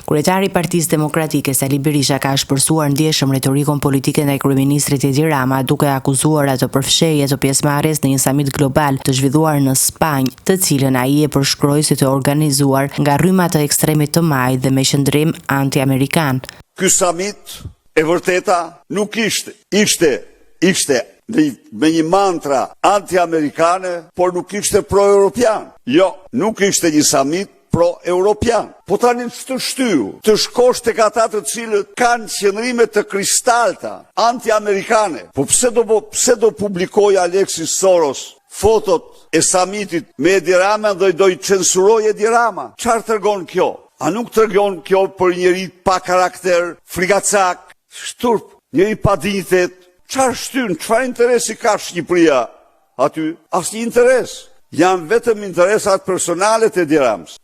Kryetari i Partisë Demokratike Sali Berisha ka shpërsuar ndjeshëm retorikën politike ndaj kryeministrit Edi Rama, duke akuzuar atë për fshehje të pjesëmarrjes në një samit global të zhvilluar në Spanjë, të cilën ai e përshkroi si të organizuar nga rrymat të ekstremit të majt dhe me qëndrim anti-amerikan. Ky samit e vërteta nuk ishte me një mantra anti-amerikane, por nuk ishte pro-europian. Jo, nuk ishte një samit pro-europian. Po tani të shtyu, të shkosh tek ata të cilët kanë qëndrime të kristalta anti-amerikane. Po pse do publikoj Alexis Soros fotot e samitit me Edi Rama dhe do i censuroj Edi Rama? Çfarë tregon kjo? A nuk tregon kjo për njëri pa karakter, frigacak, shturp, njëri pa dinjitet? Çfarë shtyn, çfarë interesi ka Shqipëria aty? Asnjë interes. Janë vetëm interesat personale të Edi Ramës.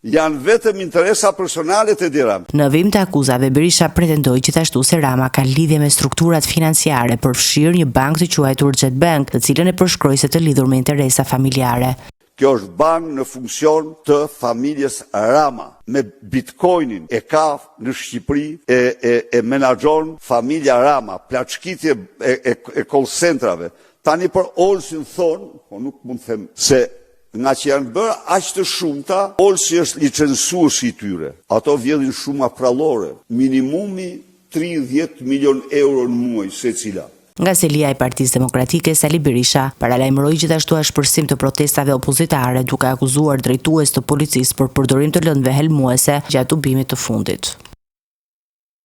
Në vim të akuzave, Berisha pretendoi gjithashtu se Rama ka lidhje me strukturat financiare, përfshirë një bankë të quajtur Jet Bank, të cilën e përshkroi se të lidhur me interesa familjare. Kjo është bankë në funksion të familjes Rama. Me bitcoinin e ka në Shqipëri e menaxhon familja Rama, plaçkitje e call centrave. Tani për Olsin thonë, po nuk mund të them se nga që janë bërë aq të shumta, Olsi është licencuesi i tyre. Ato vjedhin shuma prallore, minimumi 30 milion euro në muaj secila. Nga selia e Partisë Demokratike, Sali Berisha paralajmëroi gjithashtu shpërsim të protestave opozitare, duke akuzuar drejtues të policisë për përdorim të lëndëve helmuese gjatë ubimit të fundit.